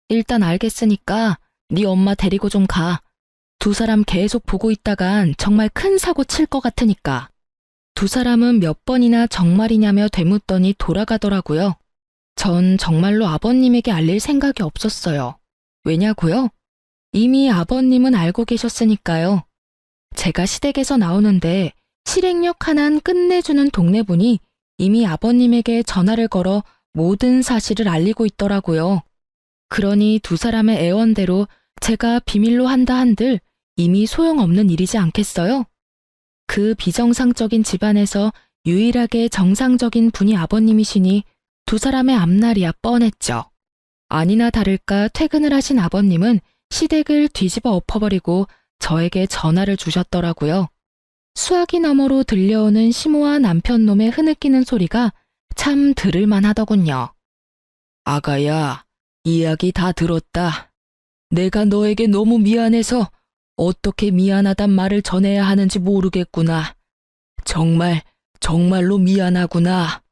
일단 알겠으니까 네 엄마 데리고 좀 가. 두 사람 계속 보고 있다간 정말 큰 사고 칠 것 같으니까. 두 사람은 몇 번이나 정말이냐며 되묻더니 돌아가더라고요. 전 정말로 아버님에게 알릴 생각이 없었어요. 왜냐고요? 이미 아버님은 알고 계셨으니까요. 제가 시댁에서 나오는데 실행력 하나는 끝내주는 동네분이 이미 아버님에게 전화를 걸어 모든 사실을 알리고 있더라고요. 그러니 두 사람의 애원대로 제가 비밀로 한다 한들 이미 소용없는 일이지 않겠어요? 그 비정상적인 집안에서 유일하게 정상적인 분이 아버님이시니 두 사람의 앞날이야 뻔했죠. 아니나 다를까 퇴근을 하신 아버님은 시댁을 뒤집어 엎어버리고 저에게 전화를 주셨더라고요. 수화기 너머로 들려오는 심오한 남편놈의 흐느끼는 소리가 참 들을만 하더군요. 아가야, 이야기 다 들었다. 내가 너에게 너무 미안해서 어떻게 미안하단 말을 전해야 하는지 모르겠구나. 정말로 미안하구나.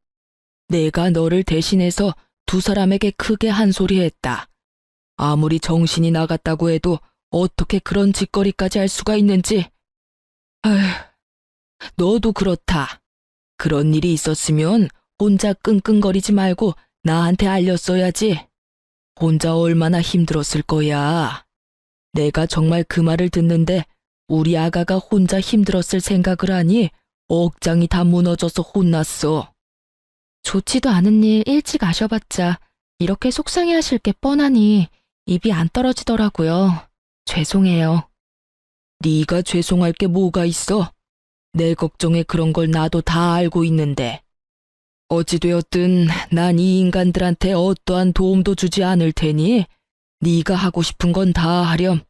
내가 너를 대신해서 두 사람에게 크게 한 소리 했다. 아무리 정신이 나갔다고 해도 어떻게 그런 짓거리까지 할 수가 있는지. 아휴, 너도 그렇다. 그런 일이 있었으면 혼자 끙끙거리지 말고 나한테 알렸어야지. 혼자 얼마나 힘들었을 거야. 내가 정말 그 말을 듣는데 우리 아가가 혼자 힘들었을 생각을 하니 억장이 다 무너져서 혼났어. 좋지도 않은 일 일찍 아셔봤자 이렇게 속상해하실 게 뻔하니 입이 안 떨어지더라고요. 죄송해요. 네가 죄송할 게 뭐가 있어? 내 걱정에 그런 걸 나도 다 알고 있는데. 어찌되었든 난 이 인간들한테 어떠한 도움도 주지 않을 테니 네가 하고 싶은 건 다 하렴.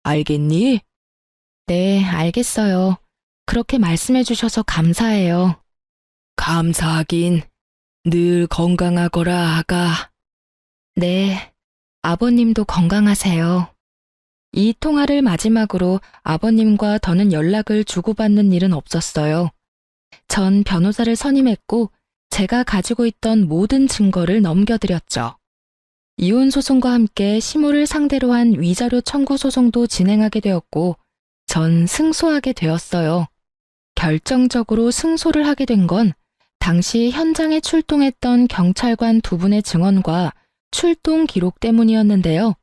알겠니? 네, 알겠어요. 그렇게 말씀해 주셔서 감사해요. 감사하긴. 늘 건강하거라, 아가. 네, 아버님도 건강하세요. 이 통화를 마지막으로 아버님과 더는 연락을 주고받는 일은 없었어요. 전 변호사를 선임했고 제가 가지고 있던 모든 증거를 넘겨드렸죠. 이혼 소송과 함께 시모를 상대로 한 위자료 청구 소송도 진행하게 되었고 전 승소하게 되었어요. 결정적으로 승소를 하게 된 건 당시 현장에 출동했던 경찰관 두 분의 증언과 출동 기록 때문이었는데요.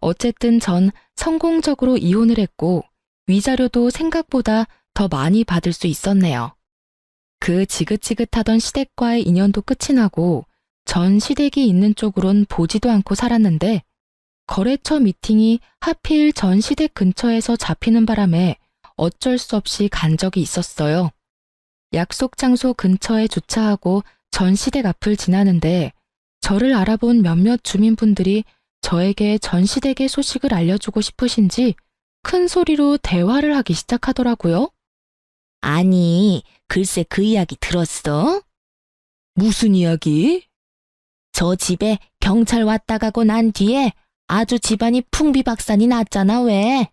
어쨌든 전 성공적으로 이혼을 했고 위자료도 생각보다 더 많이 받을 수 있었네요. 그 지긋지긋하던 시댁과의 인연도 끝이 나고 전 시댁이 있는 쪽으론 보지도 않고 살았는데 거래처 미팅이 하필 전 시댁 근처에서 잡히는 바람에 어쩔 수 없이 간 적이 있었어요. 약속 장소 근처에 주차하고 전 시댁 앞을 지나는데 저를 알아본 몇몇 주민분들이 저에게 전 시댁의 소식을 알려주고 싶으신지 큰 소리로 대화를 하기 시작하더라고요. 아니, 글쎄 그 이야기 들었어? 무슨 이야기? 저 집에 경찰 왔다 가고 난 뒤에 아주 집안이 풍비박산이 났잖아, 왜?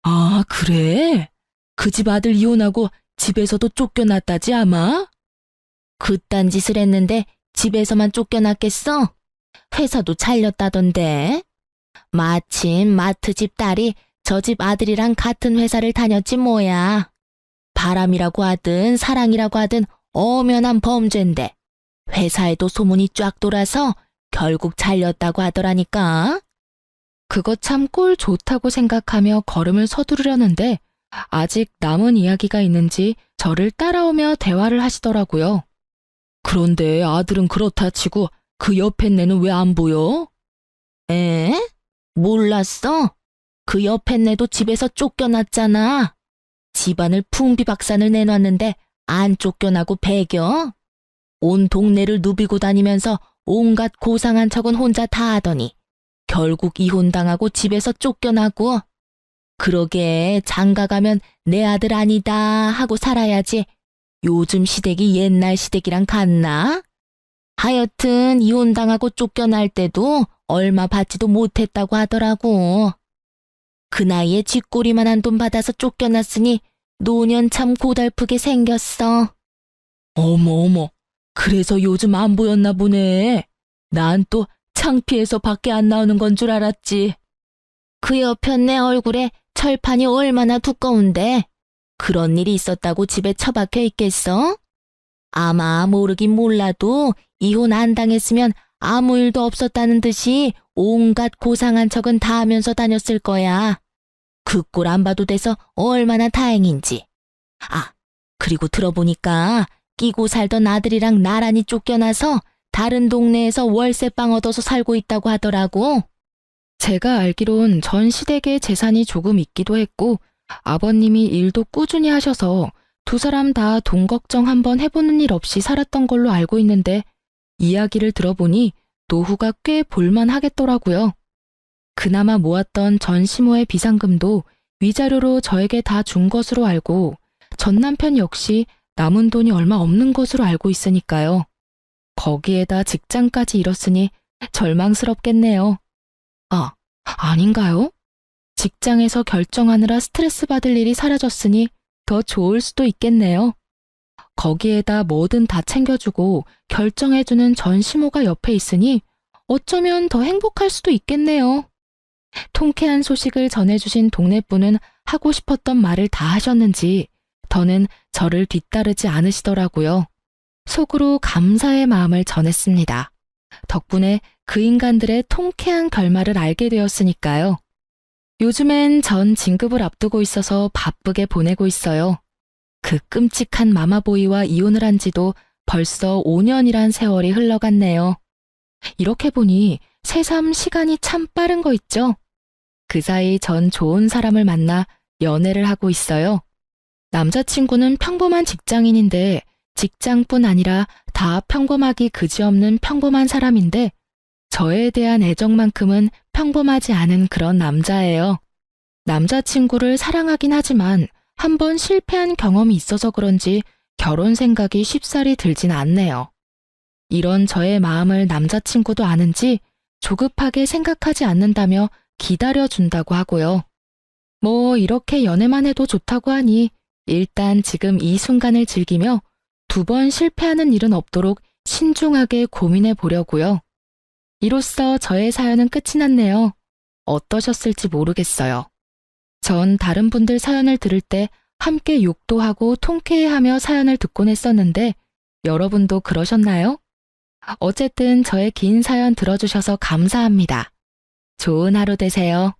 아, 그래? 그 집 아들 이혼하고 집에서도 쫓겨났다지 아마? 그딴 짓을 했는데 집에서만 쫓겨났겠어? 회사도 잘렸다던데. 마침 마트 집 딸이 저 집 아들이랑 같은 회사를 다녔지 뭐야. 바람이라고 하든 사랑이라고 하든 엄연한 범죄인데 회사에도 소문이 쫙 돌아서 결국 잘렸다고 하더라니까. 그거 참 꼴 좋다고 생각하며 걸음을 서두르려는데 아직 남은 이야기가 있는지 저를 따라오며 대화를 하시더라고요. 그런데 아들은 그렇다 치고 그 옆에 내는 왜 안 보여? 에? 몰랐어? 그 옆에 내도 집에서 쫓겨났잖아. 집안을 풍비박산을 내놨는데 안 쫓겨나고 배겨? 온 동네를 누비고 다니면서 온갖 고상한 척은 혼자 다 하더니 결국 이혼당하고 집에서 쫓겨나고. 그러게 장가가면 내 아들 아니다 하고 살아야지. 요즘 시댁이 옛날 시댁이랑 같나? 하여튼 이혼당하고 쫓겨날 때도 얼마 받지도 못했다고 하더라고. 그 나이에 쥐꼬리만한 돈 받아서 쫓겨났으니 노년 참 고달프게 생겼어. 어머, 그래서 요즘 안 보였나 보네. 난 또 창피해서 밖에 안 나오는 건 줄 알았지. 그 옆편 내 얼굴에 철판이 얼마나 두꺼운데 그런 일이 있었다고 집에 처박혀 있겠어? 아마 모르긴 몰라도 이혼 안 당했으면 아무 일도 없었다는 듯이 온갖 고상한 척은 다 하면서 다녔을 거야. 그 꼴 안 봐도 돼서 얼마나 다행인지. 아, 그리고 들어보니까 끼고 살던 아들이랑 나란히 쫓겨나서 다른 동네에서 월세방 얻어서 살고 있다고 하더라고. 제가 알기론 전 시댁에 재산이 조금 있기도 했고 아버님이 일도 꾸준히 하셔서 두 사람 다 돈 걱정 한번 해보는 일 없이 살았던 걸로 알고 있는데 이야기를 들어보니 노후가 꽤 볼만하겠더라고요. 그나마 모았던 전 시모의 비상금도 위자료로 저에게 다 준 것으로 알고 전 남편 역시 남은 돈이 얼마 없는 것으로 알고 있으니까요. 거기에다 직장까지 잃었으니 절망스럽겠네요. 아, 아닌가요? 직장에서 결정하느라 스트레스 받을 일이 사라졌으니 더 좋을 수도 있겠네요. 거기에다 뭐든 다 챙겨주고 결정해주는 전 시모가 옆에 있으니 어쩌면 더 행복할 수도 있겠네요. 통쾌한 소식을 전해주신 동네분은 하고 싶었던 말을 다 하셨는지 더는 저를 뒤따르지 않으시더라고요. 속으로 감사의 마음을 전했습니다. 덕분에 그 인간들의 통쾌한 결말을 알게 되었으니까요. 요즘엔 전 진급을 앞두고 있어서 바쁘게 보내고 있어요. 그 끔찍한 마마보이와 이혼을 한 지도 벌써 5년이란 세월이 흘러갔네요. 이렇게 보니 새삼 시간이 참 빠른 거 있죠? 그 사이 전 좋은 사람을 만나 연애를 하고 있어요. 남자친구는 평범한 직장인인데 직장뿐 아니라 다 평범하기 그지없는 평범한 사람인데 저에 대한 애정만큼은 평범하지 않은 그런 남자예요. 남자친구를 사랑하긴 하지만 한번 실패한 경험이 있어서 그런지 결혼 생각이 쉽사리 들진 않네요. 이런 저의 마음을 남자친구도 아는지 조급하게 생각하지 않는다며 기다려준다고 하고요. 뭐 이렇게 연애만 해도 좋다고 하니 일단 지금 이 순간을 즐기며 2번 실패하는 일은 없도록 신중하게 고민해 보려고요. 이로써 저의 사연은 끝이 났네요. 어떠셨을지 모르겠어요. 전 다른 분들 사연을 들을 때 함께 욕도 하고 통쾌해하며 사연을 듣곤 했었는데 여러분도 그러셨나요? 어쨌든 저의 긴 사연 들어주셔서 감사합니다. 좋은 하루 되세요.